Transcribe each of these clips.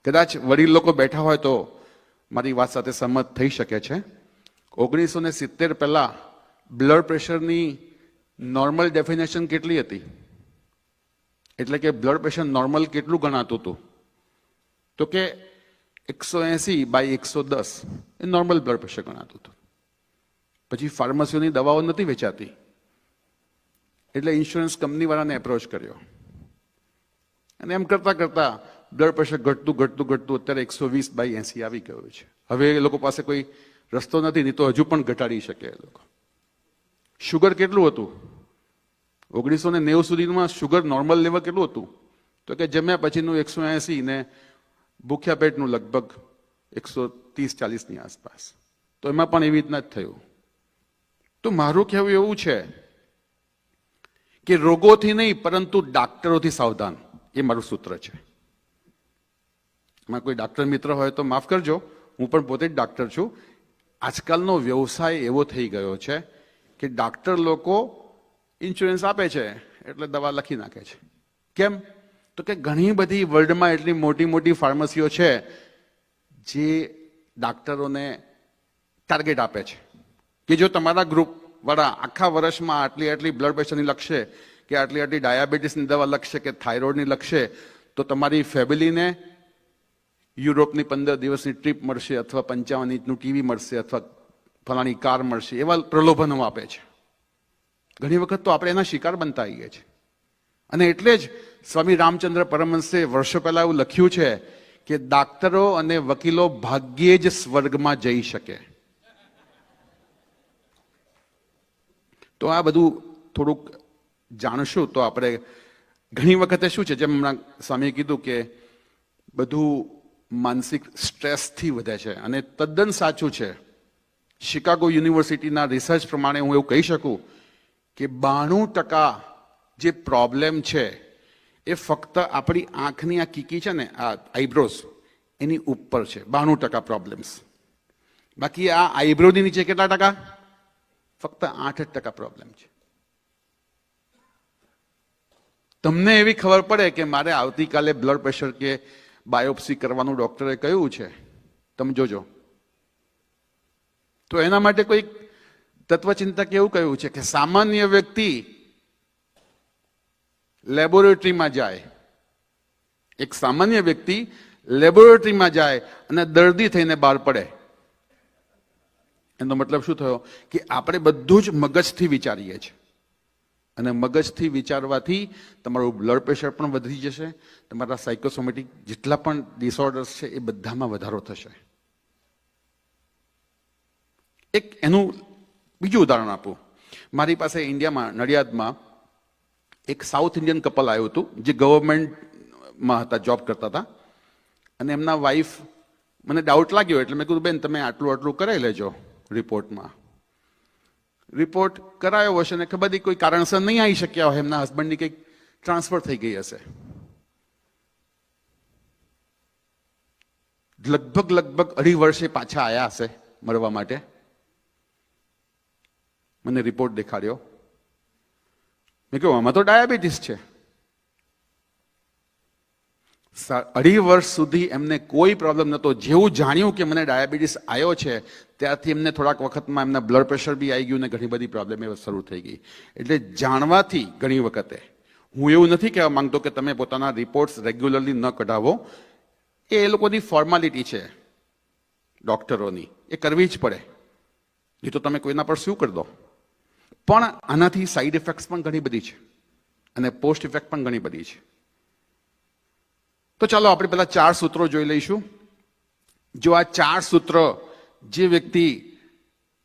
કદાચ વડીલ લોકો બેઠા હોય તો મારી વાત સાથે સહમત થઈ શકે છે. 1970 પહેલા બ્લડ પ્રેશરની નોર્મલ ડેફિનેશન કેટલી હતી? એટલે કે બ્લડ પ્રેશર નોર્મલ કેટલું ગણાતું હતું? તો કે 180/110 એ નોર્મલ બ્લડ પ્રેશર ગણાતું હતું. પછી ફાર્મસીઓની દવાઓ નથી વેચાતી એટલે ઇન્સ્યોરન્સ કંપનીવાળાને એપ્રોચ કર્યો અને એમ કરતા કરતા બ્લડ પ્રેશર ઘટતું અત્યારે 120/80 આવી ગયું છે. હવે એ લોકો પાસે કોઈ રસ્તો નથી, નહીં તો હજુ પણ ઘટાડી શકે એ લોકો. શુગર કેટલું હતું 1990 સુધીમાં? શુગર નોર્મલ લેવલ કેટલું હતું? તો કે જમ્યા પછીનું 180 ને ભૂખ્યા પેટનું લગભગ 130-40ની આસપાસ. તો એમાં પણ એવી રીતના જ થયું. તો મારું કહેવું એવું છે કે રોગોથી નહીં પરંતુ ડાક્ટરોથી સાવધાન, એ મારું સૂત્ર છે. એમાં કોઈ ડાક્ટર મિત્ર હોય તો માફ કરજો, હું પણ પોતે જ ડાક્ટર છું. આજકાલનો વ્યવસાય એવો થઈ ગયો છે કે ડાક્ટર લોકો ઇન્સ્યોરન્સ આપે છે એટલે દવા લખી નાખે છે. કેમ? તો કે ઘણી બધી વર્લ્ડમાં એટલી મોટી મોટી ફાર્મસીઓ છે જે ડાક્ટરોને ટાર્ગેટ આપે છે કે જો તમારા ગ્રુપ વાળા આખા વર્ષમાં આટલી બ્લડ પ્રેશરની લખશે કે આટલી ડાયાબિટીસની દવા લખશે કે થાઇરોઇડની લખશે તો તમારી ફેમિલીને યુરોપની 15 દિવસની ટ્રીપ મળશે અથવા 55 ઇંચનું ટીવી મળશે અથવા ફલાણી કાર મળશે, એવા પ્રલોભનો આપે છે. ઘણી વખત તો આપણે એના શિકાર બનતા આવીએ છીએ. અને એટલે જ સ્વામી રામચંદ્ર પરમહંસે વર્ષો પહેલા એવું લખ્યું છે કે ડાક્ટરો અને વકીલો ભાગ્યે જ સ્વર્ગમાં જઈ શકે. તો આ બધું થોડુંક જાણશું તો આપણે ઘણી વખતે શું છે, જેમ હમણાં સ્વામીએ કીધું કે બધું માનસિક સ્ટ્રેસથી વધે છે અને તદ્દન સાચું છે. શિકાગો યુનિવર્સિટીના રિસર્ચ પ્રમાણે હું એવું કહી શકું કે 92% જે પ્રોબ્લેમ છે એ ફક્ત આપણી આંખની આ કીકી છે ને, આ આઈબ્રોઝ, એની ઉપર છે. 92% પ્રોબ્લેમ્સ. બાકી આ આઈબ્રોની નીચે કેટલા ટકા? ફક્ત 8% પ્રોબ્લેમ છે. તમને એવી ખબર પડે કે મારે આવતીકાલે બ્લડ પ્રેશર કે બાયોપ્સી કરવાનું ડોક્ટરે કહ્યું છે, તમે જોજો. તો એના માટે કોઈ તત્વચિંતક એવું કહ્યું છે કે સામાન્ય વ્યક્તિ લેબોરેટરીમાં જાય, એક સામાન્ય વ્યક્તિ લેબોરેટરીમાં જાય અને દર્દી થઈને બહાર પડે. એનો મતલબ શું થયો કે આપણે બધું જ મગજથી વિચારીએ છીએ અને મગજથી વિચારવાથી તમારું બ્લડ પ્રેશર પણ વધી જશે, તમારા સાયકોસોમેટિક જેટલા પણ ડિસઓર્ડર્સ છે એ બધામાં વધારો થશે. એક એનું બીજું ઉદાહરણ આપું. મારી પાસે ઇન્ડિયામાં નડિયાદમાં એક સાઉથ ઇન્ડિયન કપલ આવ્યું હતું જે ગવર્મેન્ટમાં હતા, જોબ કરતા હતા. અને એમના વાઈફ, મને ડાઉટ લાગ્યો એટલે મેં કીધું બેન તમે આટલું કરાવી લેજો રિપોર્ટમાં. રિપોર્ટ કરાયો હશે ને ખબર કોઈ કારણસર નહીં આવી શક્યા હોય, એમના હસબન્ડની કંઈક ટ્રાન્સફર થઈ ગઈ હશે. લગભગ 2.5 વર્ષે પાછા આવ્યા હશે મળવા માટે. મને રિપોર્ટ દેખાડ્યો. મેં કહ્યું આમાં તો ડાયાબિટીસ છે. 2.5 વર્ષ સુધી એમને કોઈ પ્રોબ્લેમ નહોતો. જેવું જાણ્યું કે મને ડાયાબિટીસ આવ્યો છે ત્યારથી એમને થોડાક વખતમાં એમના બ્લડ પ્રેશર બી આવી ગયું ને ઘણી બધી પ્રોબ્લેમ એ શરૂ થઈ ગઈ. એટલે જાણવાથી ઘણી વખતે, હું એવું નથી કહેવા માંગતો કે તમે પોતાના રિપોર્ટ્સ રેગ્યુલરલી ન કઢાવો, એ લોકોની ફોર્માલિટી છે ડોક્ટરોની, એ કરવી જ પડે, નહીં તો તમે કોઈના પર શું કરી દો. પણ આનાથી સાઈડ ઇફેક્ટ્સ પણ ઘણી બધી છે અને પોસ્ટ ઇફેક્ટ પણ ઘણી બધી છે. તો ચાલો આપણે પેલા 4 સૂત્રો જોઈ લઈશું. જો આ 4 સૂત્ર જે વ્યક્તિ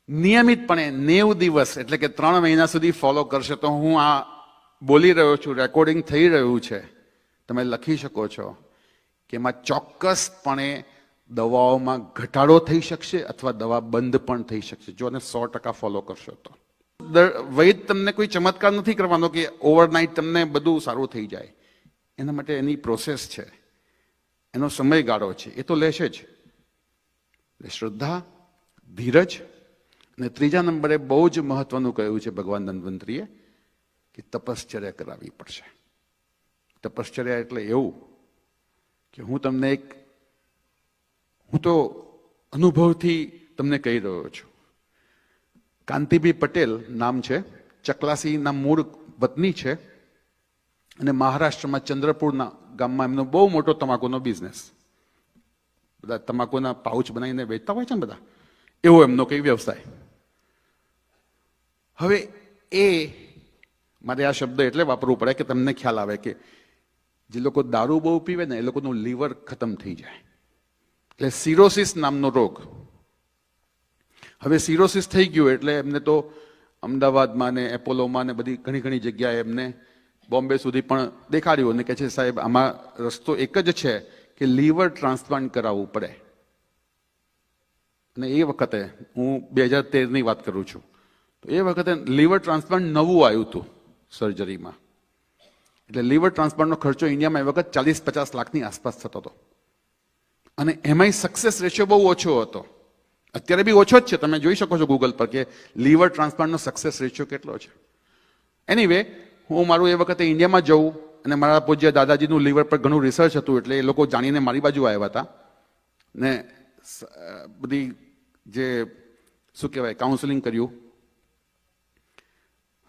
નિયમિતપણે 90 દિવસ એટલે કે 3 મહિના સુધી ફોલો કરશે, તો હું આ બોલી રહ્યો છું, રેકોર્ડિંગ થઈ રહ્યું છે, તમે લખી શકો છો કે એમાં ચોક્કસપણે દવાઓમાં ઘટાડો થઈ શકશે અથવા દવા બંધ પણ થઈ શકશે જો એને 100% ફોલો કરશો તો. વૈદ તમને કોઈ ચમત્કાર નથી કરવાનો કે ઓવરનાઇટ તમને બધું સારું થઈ જાય. એના માટે એની પ્રોસેસ છે, એનો સમયગાળો છે, એ તો લેશે જ. એટલે શ્રદ્ધા, ધીરજ અને 3જા નંબરે બહુ જ મહત્વનું કહ્યું છે ભગવાન ધન્વંતરીએ કે તપશ્ચર્યા કરાવવી પડશે. તપશ્ચર્યા એટલે એવું કે હું તમને એક હું તો અનુભવથી તમને કહી રહ્યો છું. કાંતિભાઈ પટેલ નામ છે, ચકલાસીના મૂળ વતની છે અને મહારાષ્ટ્રમાં ચંદ્રપુરના ગામમાં એમનો બહુ મોટો તમાકુનો બિઝનેસ, બધા તમાકુના પાઉચ બનાવીને વેચતા હોય છે ને બધા, એવો એમનો કંઈ વ્યવસાય. હવે એ મારે આ શબ્દ એટલે વાપરવું પડે કે તમને ખ્યાલ આવે કે જે લોકો દારૂ બહુ પીવે ને એ લોકોનું લીવર ખતમ થઈ જાય, એટલે સિરોસિસ નામનો રોગ. હવે સિરોસિસ થઈ ગયું એટલે એમને તો અમદાવાદમાં ને એપોલોમાં ને બધી ઘણી ઘણી જગ્યાએ એમને બોમ્બે સુધી પણ દેખાડ્યું અને કહે છે સાહેબ આમાં રસ્તો એક જ છે કે લીવર ટ્રાન્સપ્લાન્ટ કરાવવું પડે. અને એ વખતે હું 2013ની વાત કરું છું, તો એ વખતે લીવર ટ્રાન્સપ્લાન્ટ નવું આવ્યું હતું સર્જરીમાં, એટલે લીવર ટ્રાન્સપ્લાન્ટનો ખર્ચો ઇન્ડિયામાં એ વખત 40-50 લાખની આસપાસ થતો હતો અને એમાંય સક્સેસ રેશિયો બહુ ઓછો હતો. અત્યારે બી ઓછો જ છે, તમે જોઈ શકો છો ગૂગલ પર કે લીવર ટ્રાન્સપ્લાન્ટનો સક્સેસ રેશિયો કેટલો છે. એનીવે હું મારું એ વખતે ઇન્ડિયામાં જવું અને મારા પૂજ્ય દાદાજીનું લીવર પર ઘણું રિસર્ચ હતું એટલે એ લોકો જાણીને મારી બાજુ આવ્યા હતા ને બધી જે શું કહેવાય કાઉન્સેલિંગ કર્યું.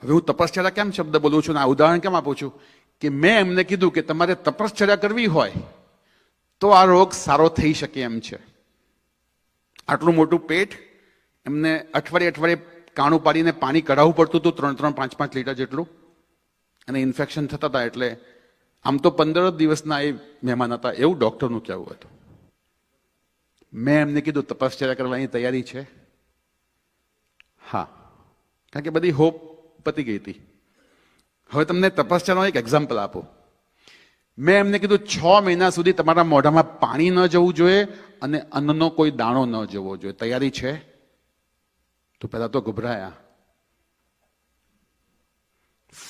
હવે હું તપશ્ચર્યા કેમ શબ્દ બોલું છું ને આ ઉદાહરણ કેમ આપું છું કે મેં એમને કીધું કે તમારે તપશ્ચર્યા કરવી હોય તો આ રોગ સારો થઈ શકે એમ છે. આટલું મોટું પેટ, એમને અઠવાડિયે કાણું પાડીને પાણી કઢાવવું પડતું હતું 3-3, 5-5 લીટર જેટલું, અને ઇન્ફેક્શન થતા હતા. એટલે આમ તો 15 દિવસના એ મહેમાન હતા એવું ડૉક્ટરનું કહેવું હતું. મેં એમને કીધું તપશ્ચર્યા કરવાની તૈયારી છે? હા, કારણ કે બધી હોપ પતી ગઈ હતી. હવે તમને તપશ્ચર્યાનો એક એક્ઝામ્પલ આપું. મેં એમને કીધું 6 મહિના સુધી તમારા મોઢામાં પાણી ન જવું જોઈએ અને અન્નનો કોઈ દાણો ન જવો જોઈએ. તૈયારી છે? તો પહેલા તો ગભરાયા.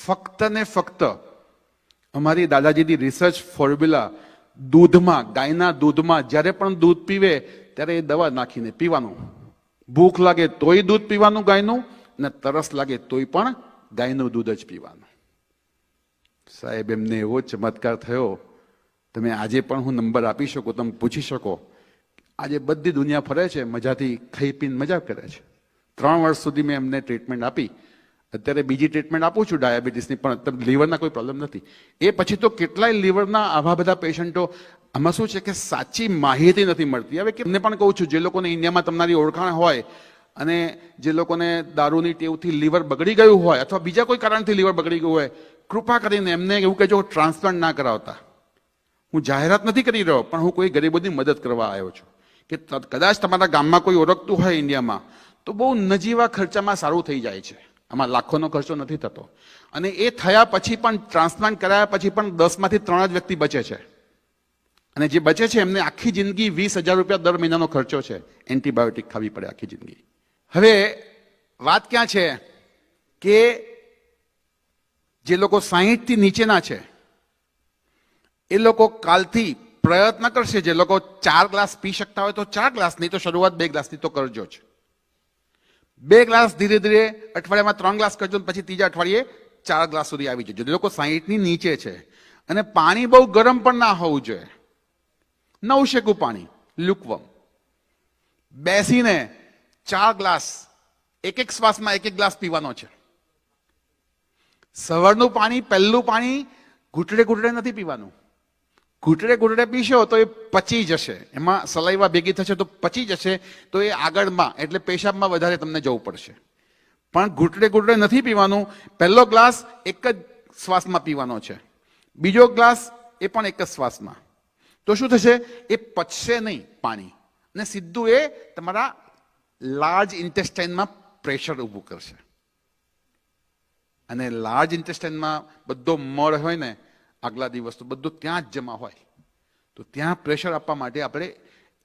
ફક્ત ને ફક્ત અમારી દાદાજીની રિસર્ચ ફોર્મ્યુલા, દૂધમાં, ગાયના દૂધમાં જ્યારે પણ દૂધ પીવે ત્યારે એ દવા નાખીને પીવાનું. ભૂખ લાગે તોય દૂધ પીવાનું ગાયનું, અને તરસ લાગે તોય પણ ગાયનું દૂધ જ પીવાનું. સાહેબ એમને એવો ચમત્કાર થયો, તમે આજે પણ હું નંબર આપી શકો, તમે પૂછી શકો. આજે બધી દુનિયા ફરે છે, મજાથી ખાઈ પીને મજા કરે છે. 3 વર્ષ સુધી મેં એમને ટ્રીટમેન્ટ આપી. અત્યારે બીજી ટ્રીટમેન્ટ આપું છું ડાયાબિટીસની, પણ લીવરના કોઈ પ્રોબ્લેમ નથી. એ પછી તો કેટલાય લીવરના આવા બધા પેશન્ટો. આમાં શું છે કે સાચી માહિતી નથી મળતી. હવે એમને પણ કહું છું, જે લોકોને ઇન્ડિયામાં તમારી ઓળખાણ હોય અને જે લોકોને દારૂની ટેવથી લીવર બગડી ગયું હોય અથવા બીજા કોઈ કારણથી લીવર બગડી ગયું હોય, કૃપા કરીને એમને એવું કહેજો ટ્રાન્સપ્લાન્ટ ના કરાવતા. હું જાહેરાત નથી કરી રહ્યો, પણ હું કોઈ ગરીબોની મદદ કરવા આવ્યો છું કે કદાચ તમારા ગામમાં કોઈ ઓળખતું હોય ઇન્ડિયામાં તો બહુ નજીવા ખર્ચામાં સારું થઈ જાય છે. આમાં લાખોનો ખર્ચો નથી થતો. અને એ થયા પછી પણ, ટ્રાન્સપ્લાન્ટ કરાયા પછી પણ 10માંથી 3 જ વ્યક્તિ બચે છે. અને જે બચે છે એમને આખી જિંદગી 20,000 રૂપિયા દર મહિનાનો ખર્ચો છે. એન્ટીબાયોટિક ખાવી પડે આખી જિંદગી. હવે વાત ક્યાં છે કે જે લોકો 60થી નીચેના છે એ લોકો કાલથી પ્રયત્ન કરશે. જે લોકો 4 ગ્લાસ પી શકતા હોય તો 4 ગ્લાસ, નહીં તો શરૂઆત 2 ગ્લાસથી તો કરજો જ. 2 ગ્લાસ ધીરે ધીરે અઠવાડિયામાં 3 ગ્લાસ કરજો, પછી ત્રીજા અઠવાડિયે 4 ગ્લાસ સુધી આવી જજો. જે લોકો 60ની નીચે છે. અને પાણી બહુ ગરમ પણ ના હોવું જોઈએ, નવશેકું પાણી, લુકવમ. બેસીને 4 ગ્લાસ, એક શ્વાસમાં 1 ગ્લાસ પીવાનો છે. સવારનું પાણી, પહેલું પાણી ઘૂંટડે ઘૂંટડે નથી પીવાનું. ઘૂંટડે ઘૂંટડે પીશો તો એ પચી જશે, એમાં સલાઈવા ભેગી થશે તો પચી જશે, તો એ આગળમાં એટલે પેશાબમાં વધારે તમને જવું પડશે. પણ ઘૂંટડે ઘૂંટડે નથી પીવાનું. પહેલો ગ્લાસ એક જ શ્વાસમાં પીવાનો છે, બીજો ગ્લાસ એ પણ એક જ શ્વાસમાં. તો શું થશે? એ પચશે નહીં પાણી, અને સીધું એ તમારા લાર્જ ઇન્ટેસ્ટાઇનમાં પ્રેશર ઊભું કરશે. અને લાર્જ ઇન્ટેસ્ટાઇનમાં બધો મળ હોય ને આગલા દિવસ તો બધું ત્યાં જ જમા હોય. તો ત્યાં પ્રેશર આપવા માટે આપણે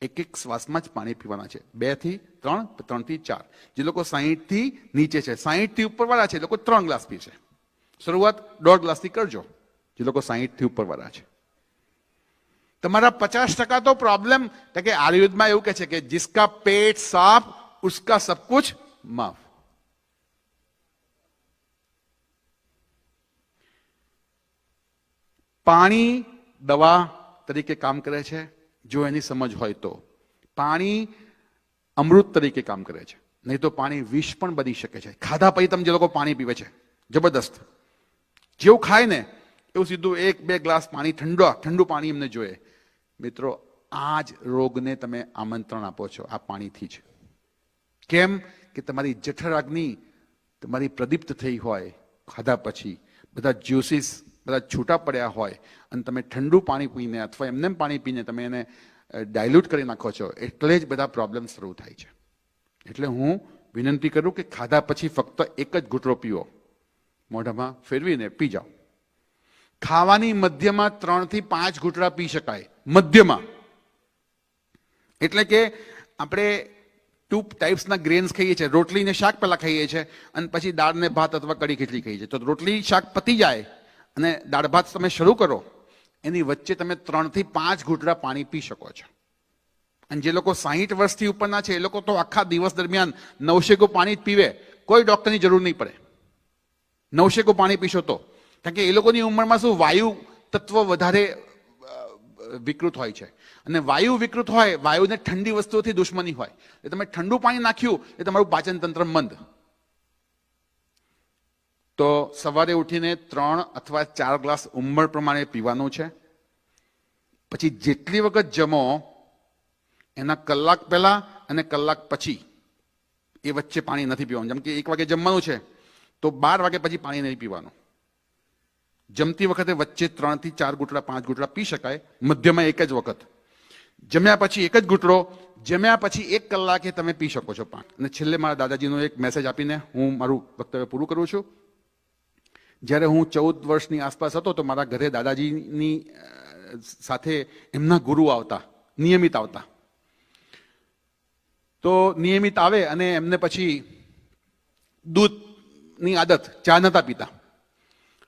એક શ્વાસમાં જ પાણી પીવાના છે. 2 થી 3, 3 થી 4. જે લોકો 60થી નીચે છે, 60થી ઉપરવાળા છે, એ લોકો 3 ગ્લાસ પીશે. શરૂઆત 1.5 ગ્લાસથી કરજો, જે લોકો 60થી ઉપરવાળા છે. તમારા 50% તો પ્રોબ્લેમ કે આયુર્વેદમાં એવું કહે છે કે જિસકા પેટ સાફ ઉસકા સબ કુછ માફ. પાણી દવા તરીકે કામ કરે છે જો એની સમજ હોય તો. પાણી અમૃત તરીકે કામ કરે છે, નહીં તો પાણી વિષ પણ બની શકે છે. ખાધા પછી તમે જે લોકો પાણી પીવે છે જબરદસ્ત, જેવું ખાય ને એવું સીધું 1-2 ગ્લાસ પાણી ઠંડુ પાણી એમને જોઈએ. મિત્રો, આ જ રોગને તમે આમંત્રણ આપો છો આ પાણીથી જ. કેમ કે તમારી જઠરાગ્નિ તમારી પ્રદીપ્ત થઈ હોય, ખાધા પછી બધા જ્યુસીસ બધા છૂટા પડ્યા હોય અને તમે ઠંડુ પાણી પીને અથવા એમને પાણી પીને તમે એને ડાયલ્યુટ કરી નાખો છો, એટલે જ બધા પ્રોબ્લેમ શરૂ થાય છે. એટલે હું વિનંતી કરું કે ખાધા પછી ફક્ત એક જ ઘૂંટડો પીવો, મોઢામાં ફેરવીને પી જાઓ. ખાવાની મધ્યમાં 3 થી 5 ઘૂંટડા પી શકાય, મધ્યમાં. એટલે કે આપણે 2 ટાઈપ્સના ગ્રેન્સ ખાઈએ છીએ. રોટલી ને શાક પહેલા ખાઈએ છીએ અને પછી દાળ ને ભાત અથવા કઢી ખીચડી ખાઈએ છીએ. તો રોટલી શાક પતી જાય અને દાળ ભાત તમે શરૂ કરો, એની વચ્ચે તમે 3 થી 5 ઘૂંટડા પાણી પી શકો છો. અને જે લોકો 60 વર્ષથી ઉપરના છે એ લોકો તો આખા દિવસ દરમિયાન 900 પાણી જ પીવે, કોઈ ડોક્ટરની જરૂર નહીં પડે. 900 પાણી પીશો તો, કારણ કે એ લોકોની ઉંમરમાં શું વાયુ તત્વ વધારે વિકૃત હોય છે. અને વાયુ વિકૃત હોય, વાયુને ઠંડી વસ્તુઓથી દુશ્મની હોય. એ તમે ઠંડુ પાણી નાખ્યું એ તમારું પાચન તંત્ર મંદ. તો સવારે ઉઠીને 3 અથવા 4 ગ્લાસ ઉંમર પ્રમાણે પીવાનું છે. પછી જેટલી વખત જમો એના કલાક પહેલા અને કલાક પછી એ વચ્ચે પાણી નથી પીવાનું. જેમ કે 1 વાગે જમવાનું છે તો 12 વાગે પછી પાણી નહીં પીવાનું. જમતી વખતે વચ્ચે 3 થી 4 ઘૂંટડા 5 ઘૂંટડા પી શકાય, મધ્યમાં એક જ વખત. જમ્યા પછી એક જ ઘૂંટડો, જમ્યા પછી 1 કલાકે તમે પી શકો છો પાણી. અને છેલ્લે મારા દાદાજીનો એક મેસેજ આપીને હું મારું વક્તવ્ય પૂરું કરું છું. જ્યારે હું 14 વર્ષની આસપાસ હતો તો મારા ઘરે દાદાજીની સાથે એમના ગુરુ આવતા, નિયમિત આવતા. તો નિયમિત આવે અને એમને પછી દૂધની આદત, ચા નતા પીતા.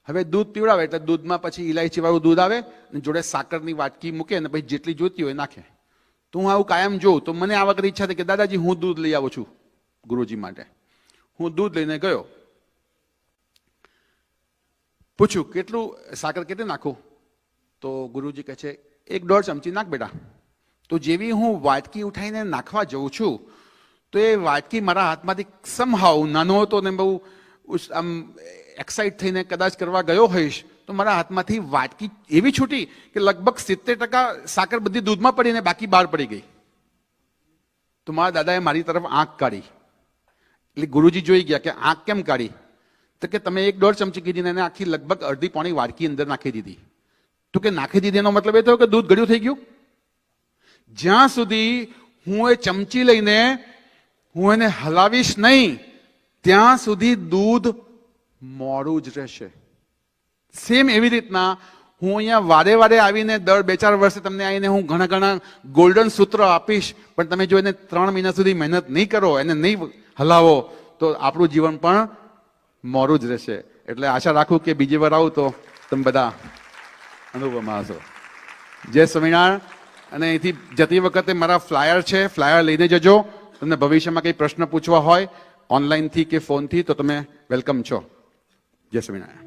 હવે દૂધ પીવડાવે એટલે દૂધમાં પછી ઇલાયચી વાળું દૂધ આવે અને જોડે સાકરની વાટકી મૂકે અને પછી જેટલી જોઈતી હોય નાખે. તો હું આવું કાયમ જોઉં તો મને આ વખતે ઈચ્છા થઈ કે દાદાજી હું દૂધ લઈ આવું છું ગુરુજી માટે. હું દૂધ લઈને ગયો, પૂછ્યું કેટલું સાકર કેટલી નાખું? તો ગુરુજી કહે છે 1-1.5 ચમચી નાખ બેટા. તો જેવી હું વાટકી ઉઠાઈને નાખવા જઉં છું તો એ વાટકી મારા હાથમાંથી સમહાવ, નાનો હતો ને બહુ આમ એક્સાઇટ થઈને કદાચ કરવા ગયો હોઈશ તો મારા હાથમાંથી વાટકી એવી છૂટી કે લગભગ 70% સાકર બધી દૂધમાં પડીને બાકી બહાર પડી ગઈ. તો મારા દાદાએ મારી તરફ આંખ કાઢી. એટલે ગુરુજી જોઈ ગયા કે આંખ કેમ કાઢી? તો કે તમે 1-1.5 ચમચી કીધી એને આખી લગભગ અડધી પોણી વાટકી અંદર નાખી દીધી. તો કે નાખી દીધી એનો મતલબ એ થયો કે દૂધ ગળ્યું થઈ ગયું? જ્યાં સુધી હું એ ચમચી લઈને હું એને હલાવીશ નહીં ત્યાં સુધી દૂધ મોડું જ રહેશે. સેમ એવી રીતના હું અહીંયા વારે વારે આવીને દર 2-4 વર્ષે તમને આવીને હું ઘણા ગોલ્ડન સૂત્ર આપીશ, પણ તમે જો એને 3 મહિના સુધી મહેનત નહીં કરો, એને નહીં હલાવો તો આપણું જીવન પણ મોડું જ રહેશે. એટલે આશા રાખું કે બીજી વાર આવું તો તમે બધા અનુભવમાં હશો. જય સ્વામિનારાયણ. અને અહીંથી જતી વખતે મારા ફ્લાયર છે, ફ્લાયર લઈને જજો. તમને ભવિષ્યમાં કંઈ પ્રશ્ન પૂછવા હોય ઓનલાઈનથી કે ફોનથી તો તમે વેલકમ છો. જય સ્વામિનારાયણ.